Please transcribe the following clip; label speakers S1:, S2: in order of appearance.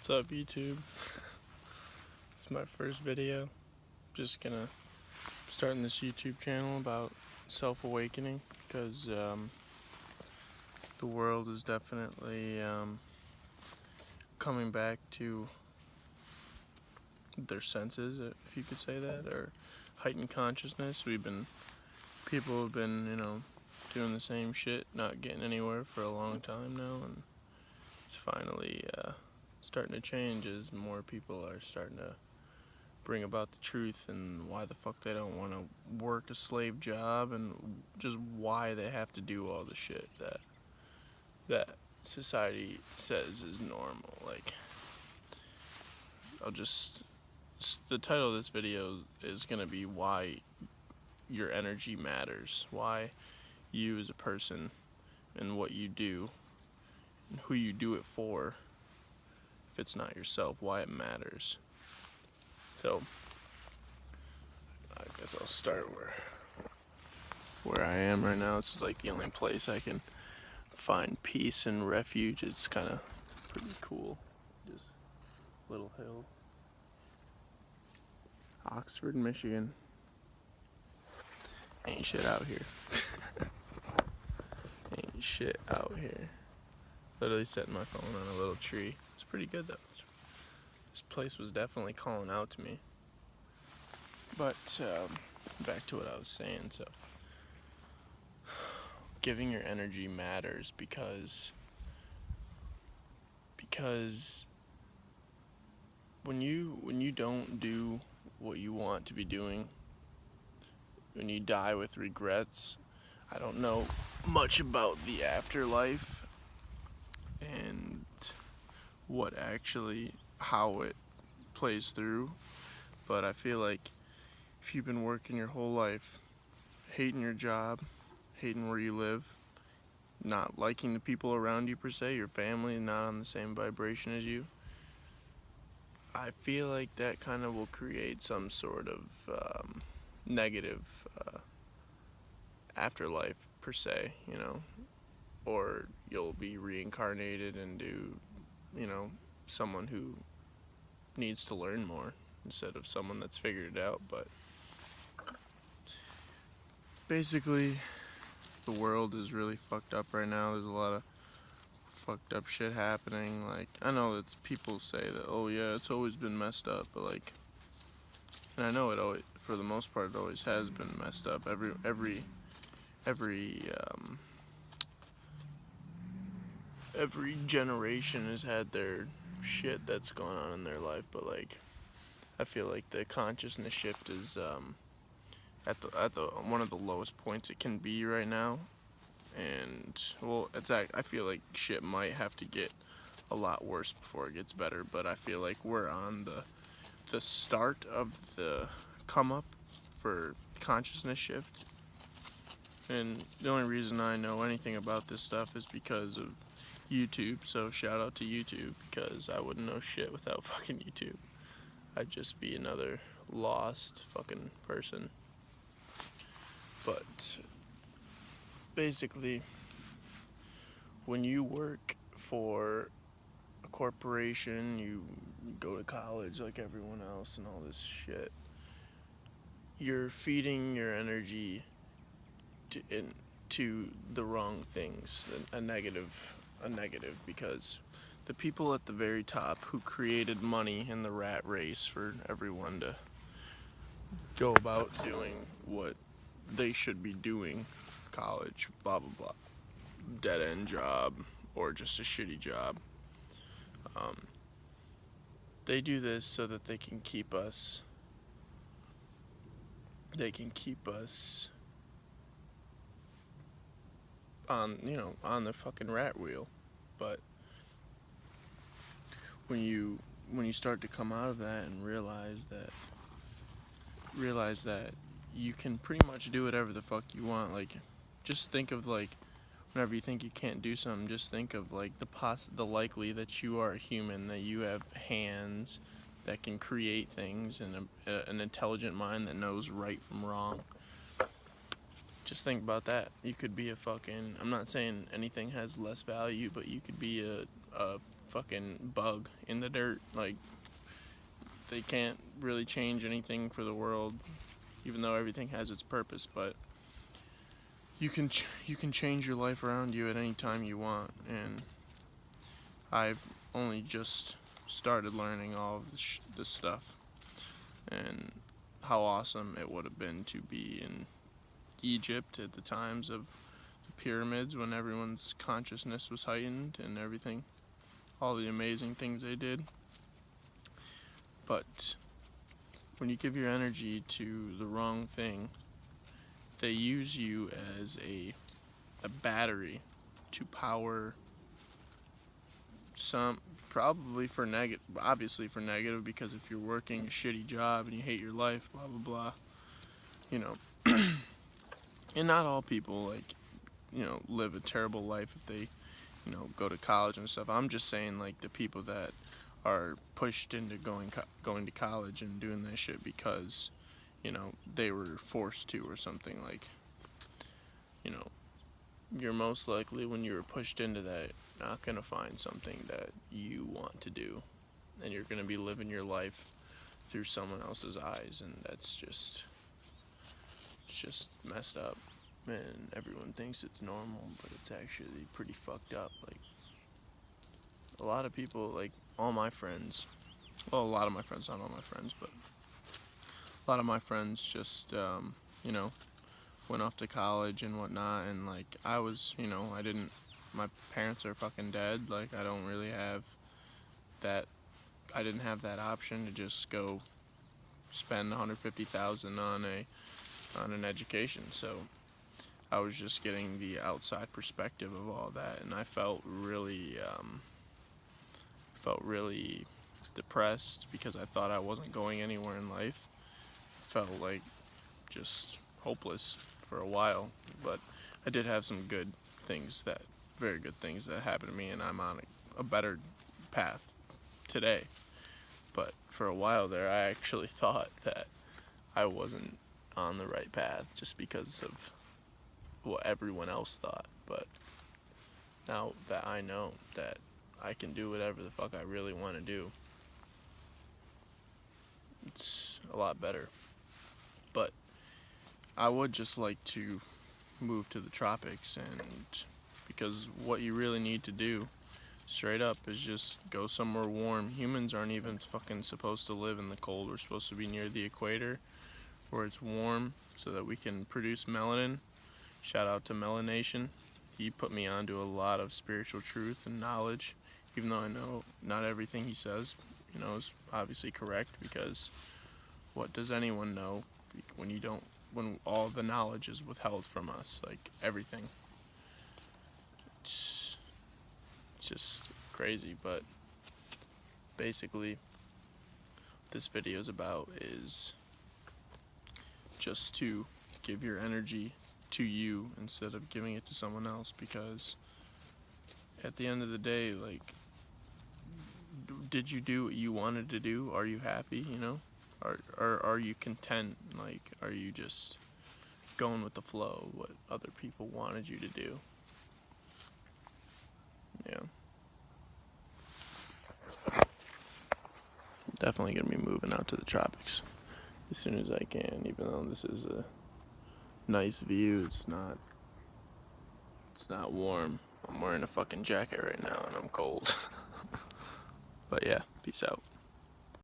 S1: What's up, YouTube? It's my first video. Just gonna starting this YouTube channel about self-awakening because the world is definitely coming back to their senses, if you could say that, or heightened consciousness. People have been, doing the same shit, not getting anywhere for a long time now, and it's finally starting to change as more people are starting to bring about the truth and why the fuck they don't want to work a slave job and just why they have to do all the shit that society says is normal. Like, the title of this video is gonna be why your energy matters, why you as a person and what you do and who you do it for, if it's not yourself, why it matters. So I guess I'll start where I am right now. This is like the only place I can find peace and refuge. It's kind of pretty cool. Just little hill. Oxford, Michigan. Ain't shit out here. Ain't shit out here. Literally setting my phone on a little tree. It's pretty good though. This place was definitely calling out to me. But back to what I was saying. So giving your energy matters because when you don't do what you want to be doing, when you die with regrets. I don't know much about the afterlife and how it plays through, but I feel like if you've been working your whole life, hating your job, hating where you live, not liking the people around you per se, your family not on the same vibration as you, I feel like that kind of will create some sort of negative afterlife per se, or you'll be reincarnated into, someone who needs to learn more instead of someone that's figured it out. But basically, the world is really fucked up right now. There's a lot of fucked up shit happening. Like, I know that people say that, oh yeah, it's always been messed up, but like, and I know it always, for the most part, it always has been messed up. Every generation has had their shit that's gone on in their life, but like, I feel like the consciousness shift is at the one of the lowest points it can be right now. And well, I feel like shit might have to get a lot worse before it gets better, but I feel like we're on the start of the come up for consciousness shift. And the only reason I know anything about this stuff is because of YouTube, so shout out to YouTube, because I wouldn't know shit without fucking YouTube. I'd just be another lost fucking person. But basically, when you work for a corporation, you go to college like everyone else and all this shit, you're feeding your energy to the wrong things, a negative, because the people at the very top who created money in the rat race for everyone to go about doing what they should be doing, college, blah blah blah, dead end job or just a shitty job, they do this so that they can keep us on the fucking rat wheel. But when you start to come out of that and realize that you can pretty much do whatever the fuck you want, like, just think of, like, whenever you think you can't do something, just think of, like, the likely that you are a human, that you have hands that can create things, and an intelligent mind that knows right from wrong. Just think about that. You could be I'm not saying anything has less value, but you could be a fucking bug in the dirt. Like, they can't really change anything for the world, even though everything has its purpose. But you can change your life around you at any time you want. And I've only just started learning all of this stuff, and how awesome it would have been to be in Egypt at the times of the pyramids, when everyone's consciousness was heightened and everything, all the amazing things they did. But when you give your energy to the wrong thing, they use you as a battery to power some, probably for negative, obviously for negative, because if you're working a shitty job and you hate your life, blah blah blah, you know. And not all people, like, you know, live a terrible life if they, you know, go to college and stuff. I'm just saying, like, the people that are pushed into going to college and doing that shit because, you know, they were forced to or something. Like, you know, you're most likely, when you're pushed into that, not gonna find something that you want to do, and you're gonna be living your life through someone else's eyes, and that's just, it's just messed up. And everyone thinks it's normal, but it's actually pretty fucked up. Like, a lot of people, like, all my friends, well, a lot of my friends, not all my friends, but a lot of my friends just, you know, went off to college and whatnot, and, like, I was, you know, my parents are fucking dead. Like, I don't really have that, I didn't have that option to just go spend $150,000 on an education, so I was just getting the outside perspective of all that, and I felt really depressed because I thought I wasn't going anywhere in life. Felt like just hopeless for a while, but I did have some good things, very good things that happened to me, and I'm on a better path today. But for a while there, I actually thought that I wasn't on the right path just because of what everyone else thought. But now that I know that I can do whatever the fuck I really want to do, it's a lot better. But I would just like to move to the tropics, and because what you really need to do, straight up, is just go somewhere warm. Humans aren't even fucking supposed to live in the cold. We're supposed to be near the equator where it's warm so that we can produce melanin. Shout out to Melanation. He put me onto a lot of spiritual truth and knowledge, even though I know not everything he says, you know, is obviously correct, because what does anyone know when all the knowledge is withheld from us, like everything. It's just crazy. But basically, this video is about is just to give your energy to you instead of giving it to someone else, because at the end of the day, like, did you do what you wanted to do? Are you happy, you know? Are you content? Like, are you just going with the flow, what other people wanted you to do? Yeah. Definitely gonna be moving out to the tropics as soon as I can, even though this is a nice view. It's not warm. I'm wearing a fucking jacket right now and I'm cold. But yeah, peace out.